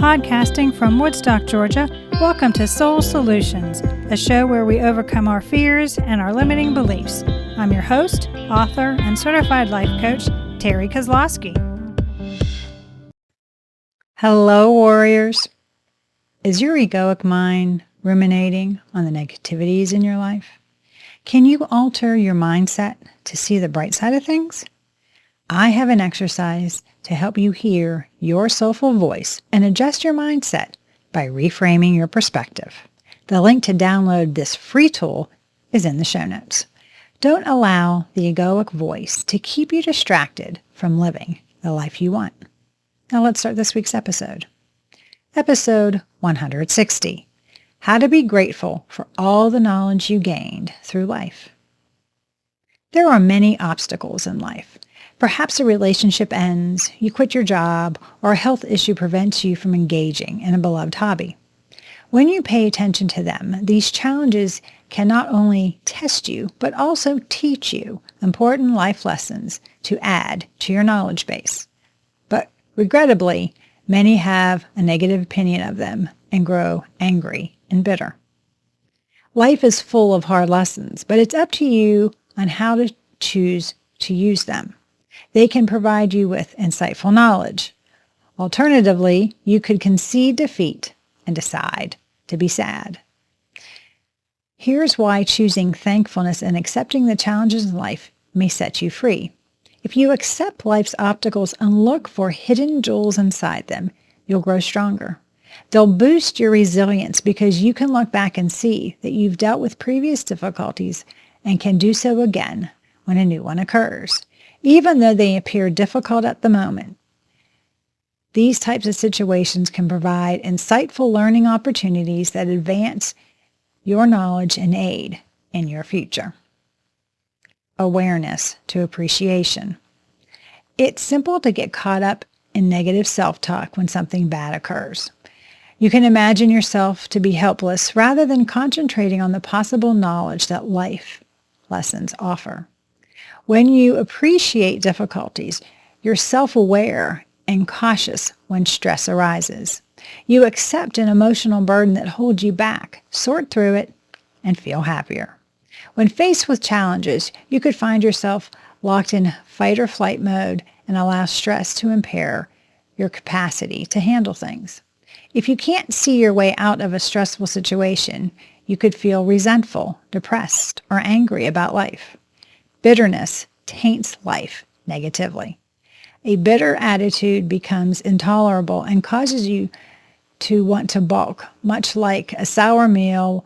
Podcasting from Woodstock, Georgia, welcome to Soul Solutions, a show where we overcome our fears and our limiting beliefs. I'm your host, author, and certified life coach, Terry Kozlowski. Hello, warriors. Is your egoic mind ruminating on the negativities in your life? Can you alter your mindset to see the bright side of things? I have an exercise to help you hear your soulful voice and adjust your mindset by reframing your perspective. The link to download this free tool is in the show notes. Don't allow the egoic voice to keep you distracted from living the life you want. Now let's start this week's episode. Episode 160. How to be grateful for all the knowledge you gained through life. There are many obstacles in life. Perhaps a relationship ends, you quit your job, or a health issue prevents you from engaging in a beloved hobby. When you pay attention to them, these challenges can not only test you, but also teach you important life lessons to add to your knowledge base. But regrettably, many have a negative opinion of them and grow angry and bitter. Life is full of hard lessons, but it's up to you on how to choose to use them. They can provide you with insightful knowledge. Alternatively, you could concede defeat and decide to be sad. Here's why choosing thankfulness and accepting the challenges in life may set you free. If you accept life's obstacles and look for hidden jewels inside them, you'll grow stronger. They'll boost your resilience because you can look back and see that you've dealt with previous difficulties and can do so again when a new one occurs. Even though they appear difficult at the moment, these types of situations can provide insightful learning opportunities that advance your knowledge and aid in your future. Awareness to appreciation. It's simple to get caught up in negative self-talk when something bad occurs. You can imagine yourself to be helpless rather than concentrating on the possible knowledge that life lessons offer. When you appreciate difficulties, you're self-aware and cautious when stress arises. You accept an emotional burden that holds you back, sort through it, and feel happier. When faced with challenges, you could find yourself locked in fight or flight mode and allow stress to impair your capacity to handle things. If you can't see your way out of a stressful situation, you could feel resentful, depressed, or angry about life. Bitterness taints life negatively. A bitter attitude becomes intolerable and causes you to want to balk, much like a sour meal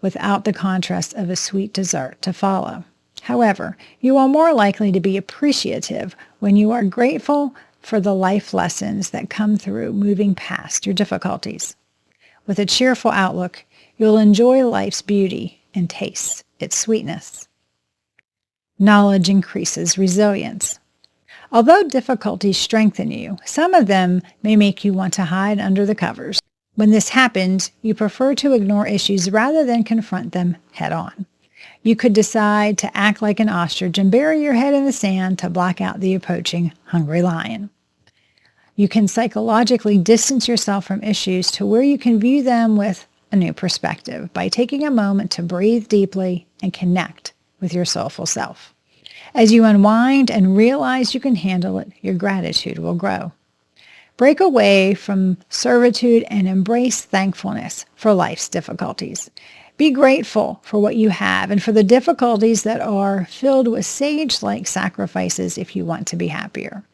without the contrast of a sweet dessert to follow. However, you are more likely to be appreciative when you are grateful for the life lessons that come through moving past your difficulties. With a cheerful outlook, you'll enjoy life's beauty and taste its sweetness. Knowledge increases resilience. Although difficulties strengthen you, some of them may make you want to hide under the covers. When this happens, you prefer to ignore issues rather than confront them head on. You could decide to act like an ostrich and bury your head in the sand to block out the approaching hungry lion. You can psychologically distance yourself from issues to where you can view them with a new perspective by taking a moment to breathe deeply and connect with your soulful self. As you unwind and realize you can handle it, your gratitude will grow. Break away from servitude and embrace thankfulness for life's difficulties. Be grateful for what you have and for the difficulties that are filled with sage-like sacrifices if you want to be happier.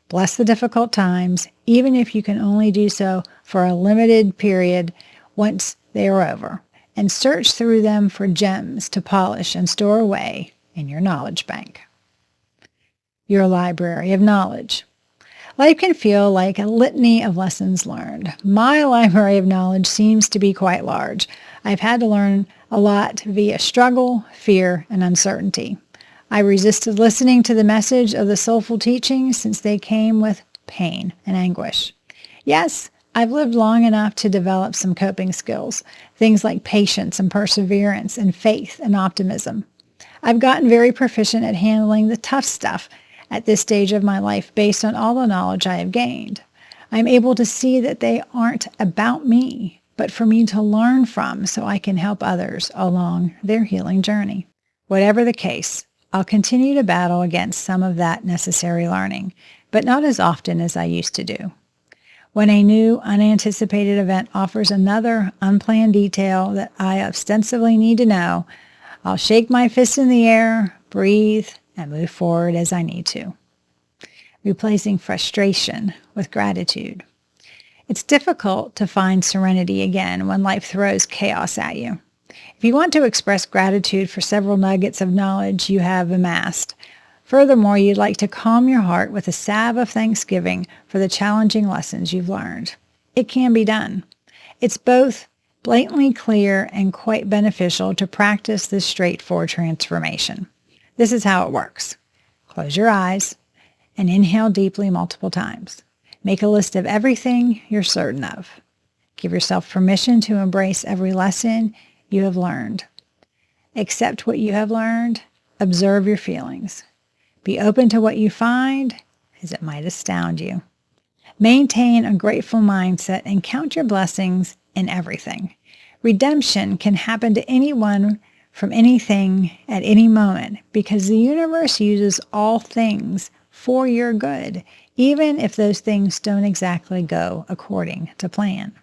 Bless the difficult times, even if you can only do so for a limited period once they are over, and search through them for gems to polish and store away in your knowledge bank. Your library of knowledge. Life can feel like a litany of lessons learned. My library of knowledge seems to be quite large. I've had to learn a lot via struggle, fear, and uncertainty. I resisted listening to the message of the soulful teachings since they came with pain and anguish. Yes, I've lived long enough to develop some coping skills, things like patience and perseverance and faith and optimism. I've gotten very proficient at handling the tough stuff at this stage of my life based on all the knowledge I have gained. I'm able to see that they aren't about me, but for me to learn from so I can help others along their healing journey. Whatever the case, I'll continue to battle against some of that necessary learning, but not as often as I used to do. When a new, unanticipated event offers another unplanned detail that I ostensibly need to know, I'll shake my fist in the air, breathe, and move forward as I need to. Replacing frustration with gratitude. It's difficult to find serenity again when life throws chaos at you. If you want to express gratitude for several nuggets of knowledge you have amassed, furthermore, you'd like to calm your heart with a salve of thanksgiving for the challenging lessons you've learned. It can be done. It's both blatantly clear and quite beneficial to practice this straightforward transformation. This is how it works. Close your eyes and inhale deeply multiple times. Make a list of everything you're certain of. Give yourself permission to embrace every lesson you have learned. Accept what you have learned. Observe your feelings. Be open to what you find, as it might astound you. Maintain a grateful mindset and count your blessings in everything. Redemption can happen to anyone from anything at any moment because the universe uses all things for your good, even if those things don't exactly go according to plan.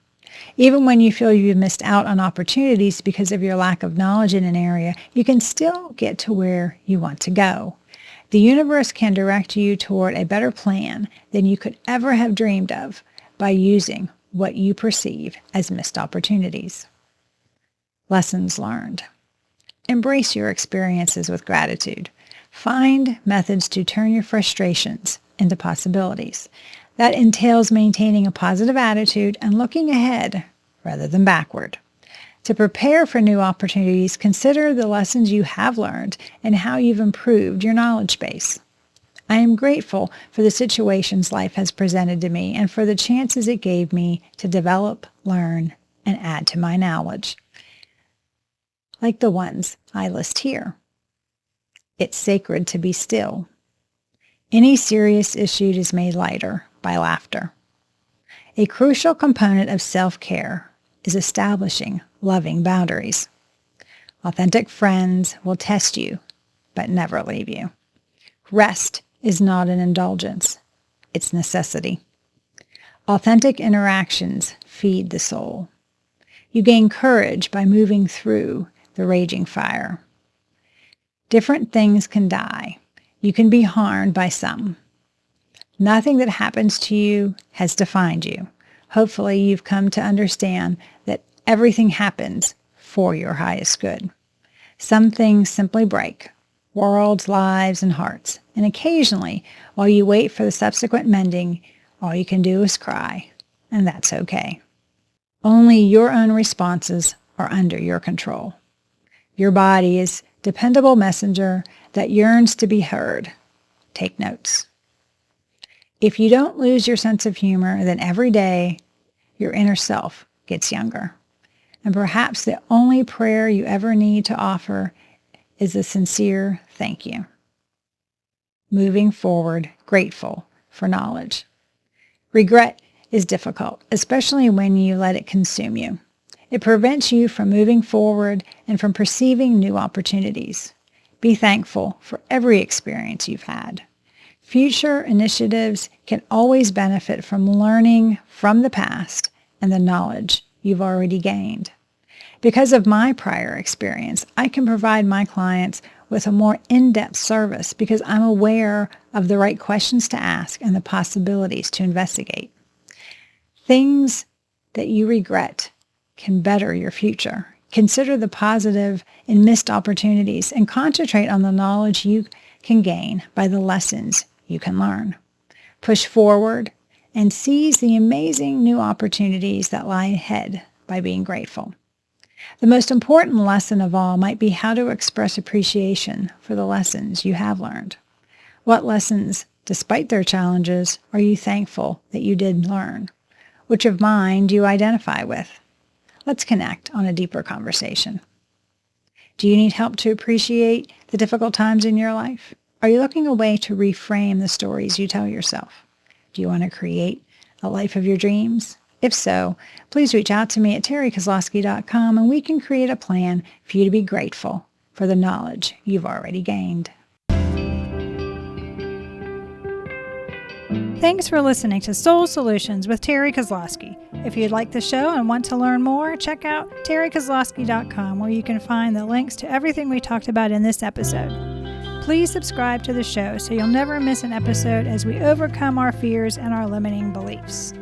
Even when you feel you've missed out on opportunities because of your lack of knowledge in an area, you can still get to where you want to go. The universe can direct you toward a better plan than you could ever have dreamed of by using what you perceive as missed opportunities. Lessons learned. Embrace your experiences with gratitude. Find methods to turn your frustrations into possibilities. That entails maintaining a positive attitude and looking ahead rather than backward. To prepare for new opportunities, consider the lessons you have learned and how you've improved your knowledge base. I am grateful for the situations life has presented to me and for the chances it gave me to develop, learn, and add to my knowledge, like the ones I list here. It's sacred to be still. Any serious issue is made lighter by laughter. A crucial component of self-care is establishing loving boundaries. Authentic friends will test you, but never leave you. Rest is not an indulgence. It's necessity. Authentic interactions feed the soul. You gain courage by moving through the raging fire. Different things can die. You can be harmed by some. Nothing that happens to you has defined you. Hopefully, you've come to understand that everything happens for your highest good. Some things simply break. Worlds, lives, and hearts. And occasionally, while you wait for the subsequent mending, all you can do is cry. And that's okay. Only your own responses are under your control. Your body is a dependable messenger that yearns to be heard. Take notes. If you don't lose your sense of humor, then every day your inner self gets younger. And perhaps the only prayer you ever need to offer is a sincere thank you. Moving forward, grateful for knowledge. Regret is difficult, especially when you let it consume you. It prevents you from moving forward and from perceiving new opportunities. Be thankful for every experience you've had. Future initiatives can always benefit from learning from the past and the knowledge you've already gained. Because of my prior experience, I can provide my clients with a more in-depth service because I'm aware of the right questions to ask and the possibilities to investigate. Things that you regret can better your future. Consider the positive in missed opportunities and concentrate on the knowledge you can gain by the lessons you can learn. Push forward and seize the amazing new opportunities that lie ahead by being grateful. The most important lesson of all might be how to express appreciation for the lessons you have learned. What lessons, despite their challenges, are you thankful that you did learn? Which of mine do you identify with? Let's connect on a deeper conversation. Do you need help to appreciate the difficult times in your life? Are you looking a way to reframe the stories you tell yourself? Do you want to create a life of your dreams? If so, please reach out to me at terrykozlowski.com and we can create a plan for you to be grateful for the knowledge you've already gained. Thanks for listening to Soul Solutions with Terry Kozlowski. If you'd like the show and want to learn more, check out terrykozlowski.com, where you can find the links to everything we talked about in this episode. Please subscribe to the show so you'll never miss an episode as we overcome our fears and our limiting beliefs.